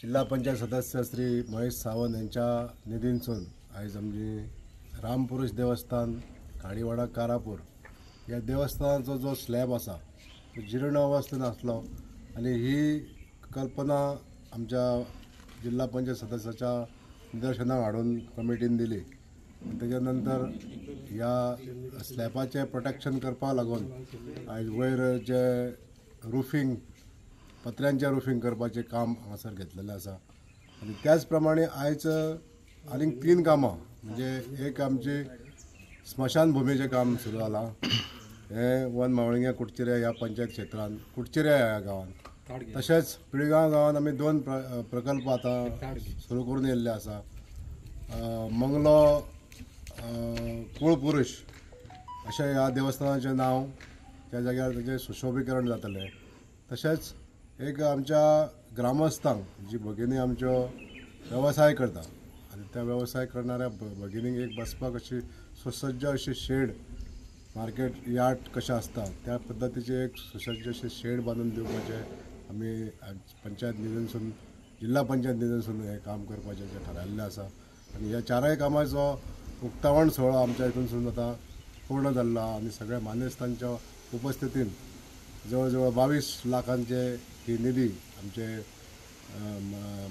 जिल्हा पंचायत सदस्य श्री महेश सावंत यांच्या निधींसून आज आमची रामपुरुष देवस्थान काडीवाडा कारापूर या देवस्थानाचा जो स्लॅब असा तो जीर्ण अवस्थेत असलो आणि ही कल्पना आमच्या जिल्हा पंचायत सदस्याच्या निदर्शनाक हाडून कमिटीन दिली. त्याच्यानंतर या स्लॅबाचे प्रोटेक्शन करपा लागून आज वयर जे रुफिंग पत्र्यांचे रुफिंग करपाचे काम हांगासर घेतलेलें आसा. आणि त्याच प्रमाणे आयज आनीक 3 कामां म्हणजे एक आमची स्मशान भूमीचें काम सुरू जाला. हे वन मावळिंगे कुडचिऱ्या ह्या पंचायत क्षेत्रांत कुडचिऱ्या ह्या गांवांत तशेंच पिळगांव गांवांत आमी 2 प्रकल्प आतां सुरू करून येयल्ले आसा. मंगलो कुळपुरुष अशें ह्या देवस्थानाचें नांव त्या जाग्यार तेजें सुशोभीकरण जातलें. तशेंच एक आमच्या ग्रामस्थांक जी भगिनी आमच्यो वेवसाय करता आनी त्या वेवसाय करणाऱ्या भगिनींक एक बसपाक अशी सुसज्ज अशी शेड मार्केट यार्ड कशें आसता त्या पद्दतीचे एक सुसज्ज अशें शेड बांदून दिवपाचें आमी पंचायत निधीनसून जिल्हा पंचायत निधीनसून हें काम करपाचें थारायल्लें आसा. आनी ह्या 4 कामाचो उक्तावण सोहळो आमच्या हितूनसून आतां पूर्ण जाल्लो आनी सगळ्या मान्यस्थांच्या उपस्थितीन जवळ जवळ 22 लाखांचे ही निधी आमचे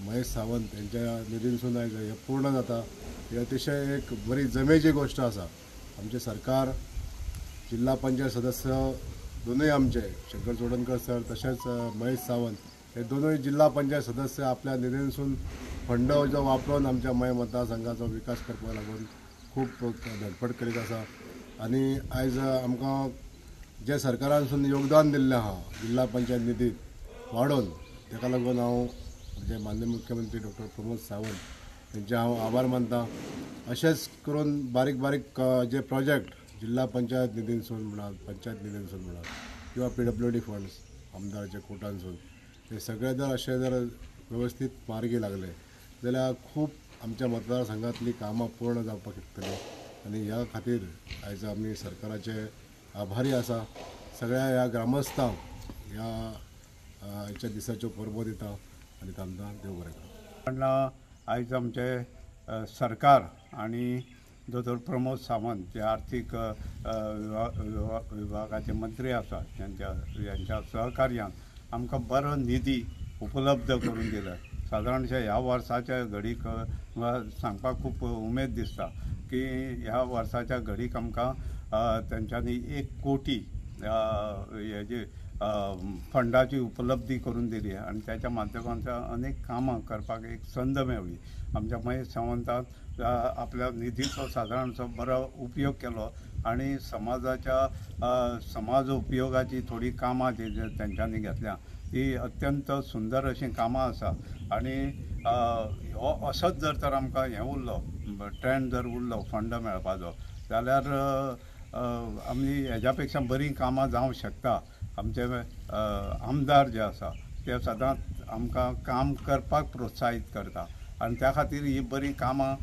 महेश सावंत यांच्या निधीनसून आयज हे पूर्ण जाता. ही अतिशय एक बरी जमेची गोष्ट आसा. आमचे सरकार जिल्हा पंचायत सदस्य दोनूय आमचे शंकर चोडणकर सर तशेंच महेश सावंत हे दोनूय जिल्हा पंचायत सदस्य आपल्या निधीनसून फंड जो वापरून आमच्या मय मतदारसंघाचो विकास करपाक लागून खूब धडपड करीत आसा. आनी आयज आमकां जे सरकारानसून योगदान दिल्लें आहा जिल्हा पंचायत निधीत वाडोवन ताका लागून हांव म्हणजे माननीय मुख्यमंत्री डॉक्टर प्रमोद सावंत यांचे हांव आभार मानता. अशेंच करून बारीक बारीक जे प्रोजेक्ट जिल्हा पंचायत निधीनसून म्हणा पंचायत निधीनसून म्हणा किंवा PWD फंड्स आमदाराच्या कोटांसून हे सगळे जर अशें जर वेवस्थीत मार्गी लागले जाल्यार खूब आमच्या मतदारसंघातली कामां पूर्ण जावपाक शकतली. आनी ह्या खातीर आयज आमी सरकाराचे आभारी आसा. सगळ्या ह्या ग्रामस्थांक ह्या हाच्या दिसाच्यो परबो दिता आनी तांकां देव बरें करूं. आयज आमचे सरकार आनी दोतोर प्रमोद सावंत जे आर्थीक विभागाचे मंत्री आसात यांच्या सहकार्यान आमकां बरो निधी उपलब्ध करून दिला. सादारणशे ह्या वर्साच्या घडीक सांगपाक खूब उमेद दिसता की ह्या वर्साच्या घडीक आमकां तेंच्यांनी 1 कोटी हेजी फंडाची उपलब्धी करून दिली आनी त्याच्या माध्यमांतल्यान अनेक कामां करपाक एक संद मेळ्ळी. आमच्या महेश सावंतान आपल्या निधीचो सादारणसो बरो उपयोग केलो आनी समाज उपयोगाची थोडी कामां जी तेंच्यांनी घेतल्या ती अत्यंत सुंदर अशी कामां आसा. आनी हो असोच जर तर आमकां हें उरलो ट्रेंड जर उरलो फंड मेळपाचो जाल्यार आमी हेज्या पेक्षा बरी कामां जावंक शकता. आमचे आमदार जे आसा ते सदांच आमकां काम करपाक प्रोत्साहीत करता आनी त्या खातीर ही बरी कामां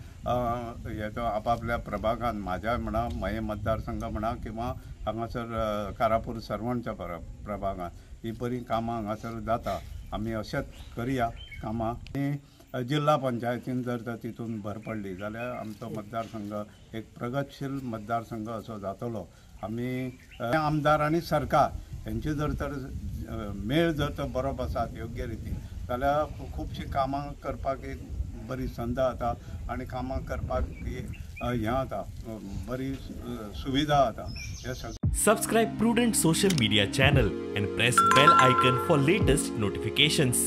हेजो आपापल्या प्रभागान म्हाज्या म्हणा मये मतदारसंघ म्हणा किंवा हांगासर कारापूर सरवणच्या प्रभागान ही बरी कामां हांगासर जाता. आमी अशेंच करया कामां. आनी जिल्हा पंचायतीन जर तर तितून भर पडली जाल्यार आमचो मतदारसंघ एक प्रगतशील मतदारसंघ असो जातलो. आमी आमदार आनी सरकार हेंची जर तर मेळ जर तर बरो बसत योग्य रितीन जाल्यार खुबशीं कामां करपाक एक बरी संद जाता आनी कामां करपाक हें जाता बरी सुविधा जाता. Subscribe Prudent social media channel and press bell icon for latest notifications.